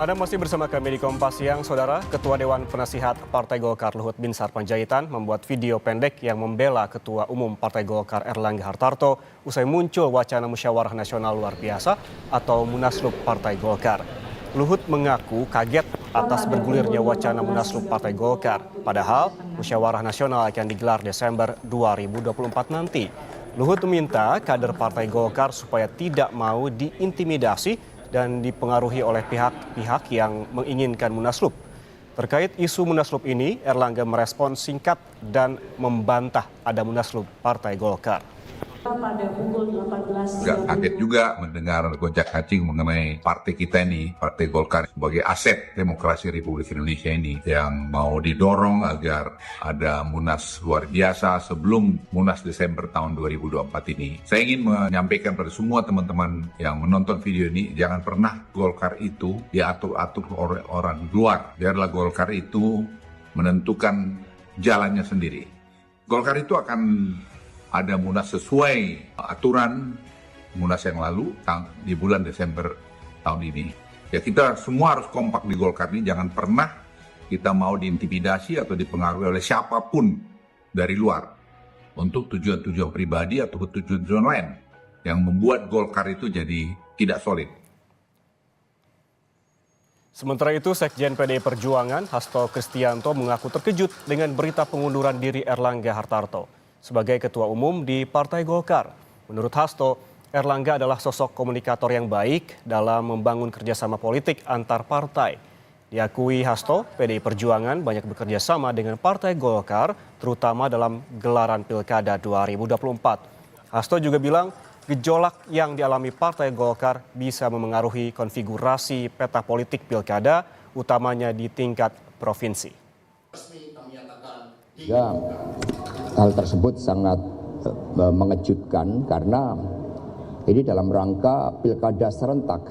Anda masih bersama kami di Kompas Siang, Saudara. Ketua Dewan Penasihat Partai Golkar Luhut Binsar Panjaitan membuat video pendek yang membela Ketua Umum Partai Golkar Erlangga Hartarto usai muncul wacana musyawarah nasional luar biasa atau Munaslup Partai Golkar. Luhut mengaku kaget atas bergulirnya wacana Munaslup Partai Golkar, padahal musyawarah nasional akan digelar Desember 2024 nanti. Luhut meminta kader Partai Golkar supaya tidak mau diintimidasi dan dipengaruhi oleh pihak-pihak yang menginginkan Munaslup. Terkait isu Munaslup ini, Erlangga merespon singkat dan membantah ada Munaslup Partai Golkar. Pada pukul 18. Gak kaget juga mendengar gonjak-kacing mengenai partai kita ini, Partai Golkar sebagai aset demokrasi Republik Indonesia ini yang mau didorong agar ada Munas luar biasa sebelum Munas Desember tahun 2024 ini. Saya ingin menyampaikan pada semua teman-teman yang menonton video ini, jangan pernah Golkar itu diatur-atur oleh orang luar. Biarlah Golkar itu menentukan jalannya sendiri. Golkar itu akan ada Munas sesuai aturan Munas yang lalu di bulan Desember tahun ini. Ya, kita semua harus kompak di Golkar ini, jangan pernah kita mau diintimidasi atau dipengaruhi oleh siapapun dari luar untuk tujuan-tujuan pribadi atau tujuan-tujuan lain yang membuat Golkar itu jadi tidak solid. Sementara itu, Sekjen PDI Perjuangan Hasto Kristianto mengaku terkejut dengan berita pengunduran diri Erlangga Hartarto sebagai Ketua Umum di Partai Golkar. Menurut Hasto, Erlangga adalah sosok komunikator yang baik dalam membangun kerjasama politik antar partai. Diakui Hasto, PDI Perjuangan banyak bekerja sama dengan Partai Golkar, terutama dalam gelaran Pilkada 2024. Hasto juga bilang gejolak yang dialami Partai Golkar bisa memengaruhi konfigurasi peta politik Pilkada, utamanya di tingkat provinsi. Ya, hal tersebut sangat mengejutkan karena ini dalam rangka pilkada serentak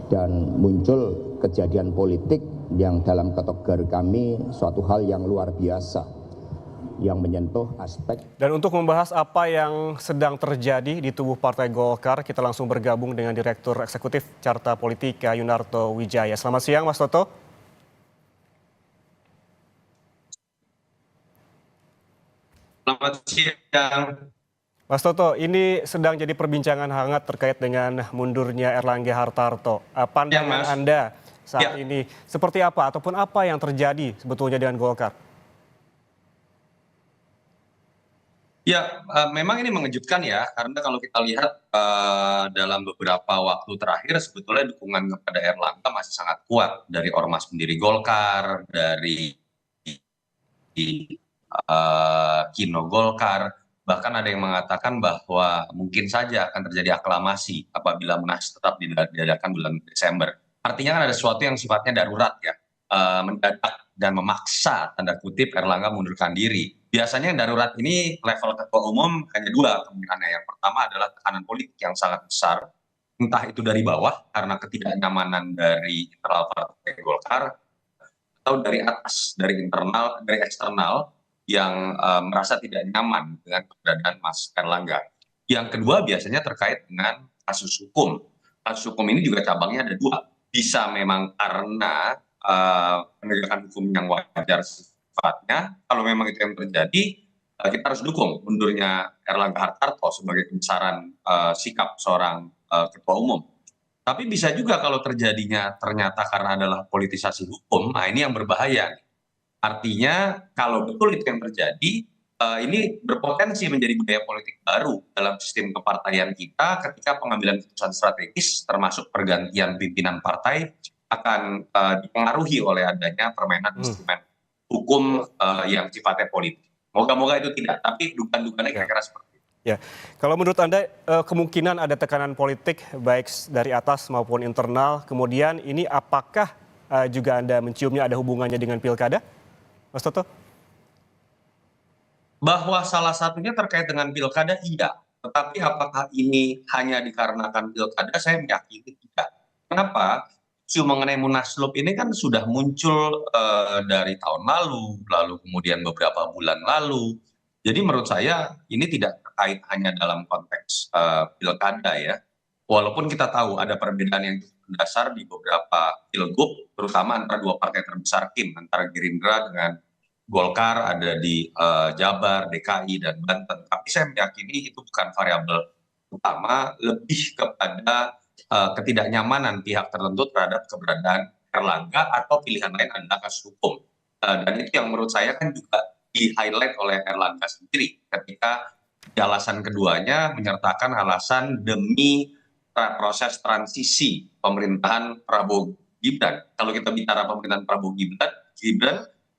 dan muncul kejadian politik yang dalam kategori kami suatu hal yang luar biasa yang menyentuh aspek. Dan untuk membahas apa yang sedang terjadi di tubuh Partai Golkar, kita langsung bergabung dengan Direktur Eksekutif Carta Politika Yunarto Wijaya. Selamat siang, Mas Toto. Selamat siang. Mas Toto, ini sedang jadi perbincangan hangat terkait dengan mundurnya Erlangga Hartarto. Pandangan Anda saat ini seperti apa ataupun apa yang terjadi sebetulnya dengan Golkar? Ya, memang ini mengejutkan ya, karena kalau kita lihat dalam beberapa waktu terakhir sebetulnya dukungan kepada Erlangga masih sangat kuat dari ormas pendiri Golkar, dari Kino Golkar, bahkan ada yang mengatakan bahwa mungkin saja akan terjadi aklamasi apabila Munas tetap diadakan bulan Desember. Artinya kan ada sesuatu yang sifatnya darurat ya, mendadak dan memaksa tanda kutip Erlangga mundurkan diri. Biasanya yang darurat ini level ketua umum hanya dua kemungkinannya. Yang pertama adalah tekanan politik yang sangat besar, entah itu dari bawah karena ketidaknyamanan dari internal Partai Golkar, atau dari atas, dari internal, dari eksternal yang merasa tidak nyaman dengan keberadaan Mas Erlangga. Yang kedua biasanya terkait dengan kasus hukum. Kasus hukum ini juga cabangnya ada dua. Bisa memang karena penegakan hukum yang wajar sifatnya. Kalau memang itu yang terjadi, kita harus dukung mundurnya Erlangga Hartarto sebagai kebesaran sikap seorang ketua umum. Tapi bisa juga kalau terjadinya ternyata karena adalah politisasi hukum, nah ini yang berbahaya. Artinya kalau betul itu yang terjadi, ini berpotensi menjadi budaya politik baru dalam sistem kepartaian kita ketika pengambilan keputusan strategis termasuk pergantian pimpinan partai akan dipengaruhi oleh adanya permainan instrumen hukum yang sifatnya politik. Moga-moga itu tidak, tapi dugaan-dugaannya kira-kira seperti itu. Ya, kalau menurut Anda kemungkinan ada tekanan politik baik dari atas maupun internal, kemudian ini apakah juga Anda menciumnya ada hubungannya dengan pilkada? Mas Toto? Bahwa salah satunya terkait dengan pilkada, iya. Tetapi apakah ini hanya dikarenakan pilkada, saya meyakini tidak. Kenapa? Isu mengenai Munaslup ini kan sudah muncul dari tahun lalu kemudian beberapa bulan lalu. Jadi menurut saya ini tidak terkait hanya dalam konteks pilkada ya. Walaupun kita tahu ada perbedaan yang mendasar di beberapa pilgub, terutama antara dua partai terbesar KIM, antara Gerindra dengan Golkar, ada di Jabar, DKI, dan Banten. Tapi saya meyakini itu bukan variabel utama, lebih kepada ketidaknyamanan pihak tertentu terhadap keberadaan Erlangga atau pilihan lain adalah kasus hukum. Dan itu yang menurut saya kan juga di-highlight oleh Erlangga sendiri ketika di alasan keduanya menyertakan alasan demi proses transisi pemerintahan Prabowo Gibran. Kalau kita bicara pemerintahan Prabowo Gibran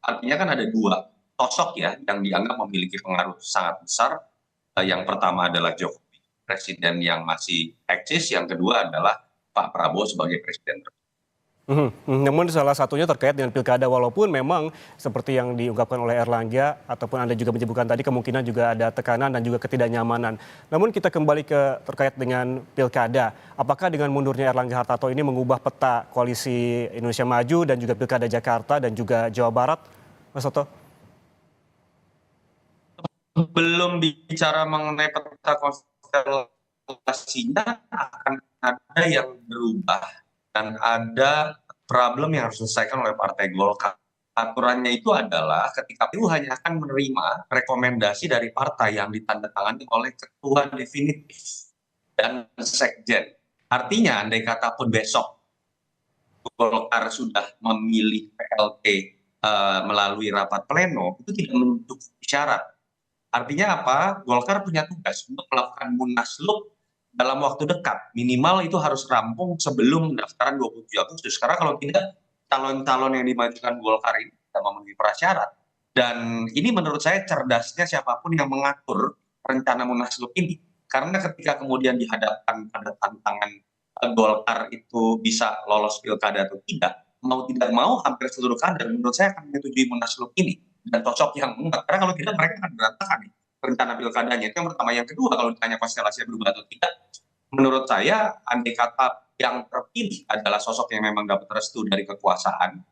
artinya kan ada dua sosok ya yang dianggap memiliki pengaruh sangat besar. Yang pertama adalah Jokowi, presiden yang masih eksis. Yang kedua adalah Pak Prabowo sebagai presiden. Namun salah satunya terkait dengan pilkada, walaupun memang seperti yang diungkapkan oleh Erlangga ataupun Anda juga menyebutkan tadi, kemungkinan juga ada tekanan dan juga ketidaknyamanan. Namun kita kembali ke terkait dengan pilkada, apakah dengan mundurnya Erlangga Hartarto ini mengubah peta koalisi Indonesia Maju dan juga pilkada Jakarta dan juga Jawa Barat, Mas Soto? Belum bicara mengenai peta konstelasinya, akan ada yang berubah dan ada problem yang harus diselesaikan oleh Partai Golkar. Aturannya itu adalah ketika KPU hanya akan menerima rekomendasi dari partai yang ditandatangani oleh ketua definitif dan sekjen. Artinya andai kata pun besok Golkar sudah memilih PLT melalui rapat pleno, itu tidak menutup syarat. Artinya apa? Golkar punya tugas untuk melakukan munaslup dalam waktu dekat, minimal itu harus rampung sebelum pendaftaran 27 Agustus. Karena kalau tidak, calon-calon yang dimajukan Golkar ini tidak memenuhi prasyarat. Dan ini menurut saya cerdasnya siapapun yang mengatur rencana munaslup ini. Karena ketika kemudian dihadapkan pada tantangan Golkar itu bisa lolos pilkada atau tidak mau hampir seluruh kader menurut saya akan menyetujui munaslup ini dan cocok yang enggak. Karena kalau tidak mereka akan berantakan nih rencana pilkadanya. Itu yang pertama. Yang kedua, kalau ditanya konstelasinya berubah atau tidak, menurut saya andai kata yang terpilih adalah sosok yang memang dapat restu dari kekuasaan,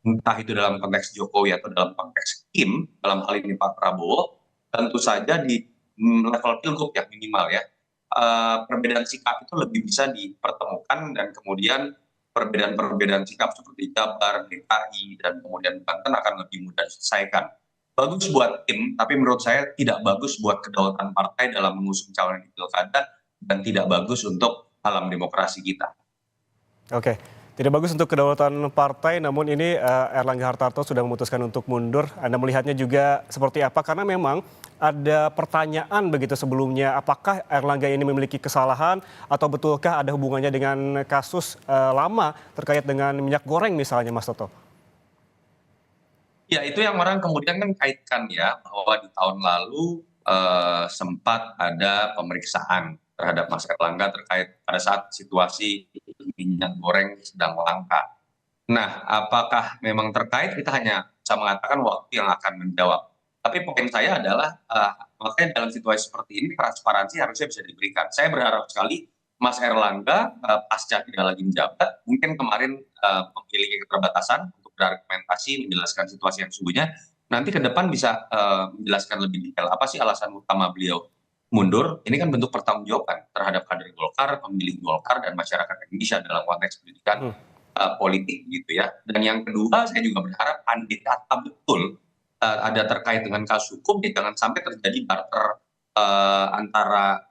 entah itu dalam konteks Jokowi atau dalam konteks Kim, dalam hal ini Pak Prabowo, tentu saja di level pilgub yang minimal ya, perbedaan sikap itu lebih bisa dipertemukan dan kemudian perbedaan sikap seperti Jabar, DKI, dan kemudian Banten akan lebih mudah diselesaikan. Bagus buat tim, tapi menurut saya tidak bagus buat kedaulatan partai dalam mengusung calon di pilkada dan tidak bagus untuk alam demokrasi kita. Oke, tidak bagus untuk kedaulatan partai, namun ini Erlangga Hartarto sudah memutuskan untuk mundur. Anda melihatnya juga seperti apa? Karena memang ada pertanyaan begitu sebelumnya, apakah Erlangga ini memiliki kesalahan atau betulkah ada hubungannya dengan kasus lama terkait dengan minyak goreng misalnya, Mas Toto? Ya, itu yang orang kemudian kan kaitkan ya, bahwa di tahun lalu sempat ada pemeriksaan terhadap Mas Erlangga terkait pada saat situasi minyak goreng sedang langka. Nah, apakah memang terkait? Kita hanya bisa mengatakan waktu yang akan menjawab. Tapi poin saya adalah, makanya dalam situasi seperti ini transparansi harusnya bisa diberikan. Saya berharap sekali Mas Erlangga pasca tidak lagi menjabat, mungkin kemarin memiliki keterbatasan berargumentasi menjelaskan situasi yang sesungguhnya, nanti ke depan bisa menjelaskan lebih detail apa sih alasan utama beliau mundur. Ini kan bentuk pertanggungjawaban terhadap kader Golkar, pemilih Golkar, dan masyarakat Indonesia dalam konteks pendidikan politik gitu ya. Dan yang kedua, saya juga berharap andai kata betul ada terkait dengan kasus hukum, ya jangan sampai terjadi barter antara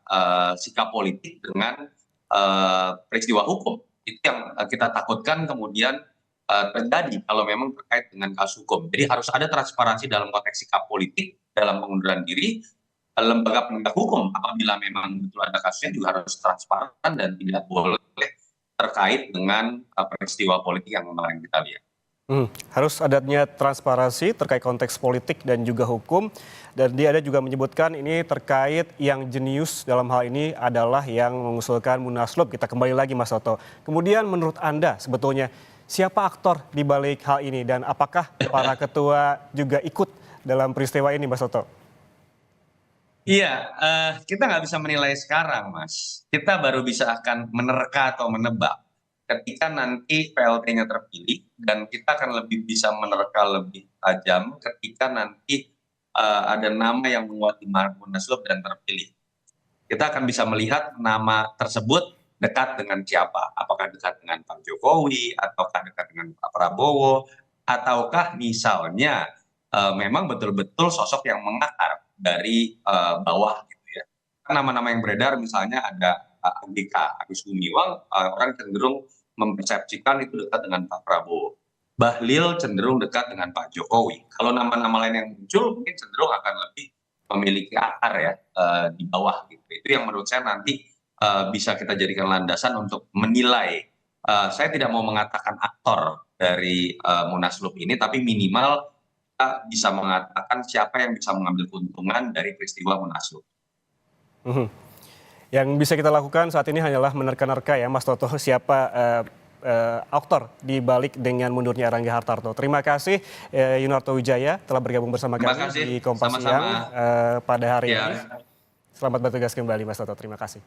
sikap politik dengan peristiwa hukum. Itu yang kita takutkan kemudian terjadi kalau memang terkait dengan kasus hukum. Jadi harus ada transparansi dalam konteks sikap politik dalam pengunduran diri. Lembaga penegak hukum apabila memang betul ada kasusnya juga harus transparan dan tidak boleh terkait dengan peristiwa politik yang kemarin kita lihat. Harus adanya transparansi terkait konteks politik dan juga hukum. Dan dia ada juga menyebutkan ini terkait yang jenius dalam hal ini adalah yang mengusulkan munaslup. Kita kembali lagi, Mas Toto. Kemudian menurut Anda sebetulnya siapa aktor di balik hal ini dan apakah para ketua juga ikut dalam peristiwa ini, Mas Toto? Iya, kita nggak bisa menilai sekarang, Mas. Kita baru bisa akan menerka atau menebak ketika nanti PLT-nya terpilih, dan kita akan lebih bisa menerka lebih tajam ketika nanti ada nama yang menguat di munaslup dan terpilih. Kita akan bisa melihat nama tersebut dekat dengan siapa? Apakah dekat dengan Pak Jokowi, ataukah dekat dengan Pak Prabowo, ataukah misalnya memang betul-betul sosok yang mengakar dari bawah gitu ya. Nama-nama yang beredar misalnya ada AGK, Agus Gumiwang, orang cenderung mempersepsikan itu dekat dengan Pak Prabowo. Bahlil cenderung dekat dengan Pak Jokowi. Kalau nama-nama lain yang muncul mungkin cenderung akan lebih memiliki akar ya di bawah gitu. Itu yang menurut saya nanti bisa kita jadikan landasan untuk menilai. Saya tidak mau mengatakan aktor dari Munaslup ini, tapi minimal kita bisa mengatakan siapa yang bisa mengambil keuntungan dari peristiwa Munaslup. Mhm. Yang bisa kita lakukan saat ini hanyalah menerka-nerka ya Mas Toto siapa aktor di balik dengan mundurnya Erlangga Hartarto. Terima kasih Yunarto Wijaya telah bergabung bersama Terima kami kasih. di Kompas Sama-sama. Siang pada hari Ya. ini. Selamat bertugas kembali Mas Toto, terima kasih.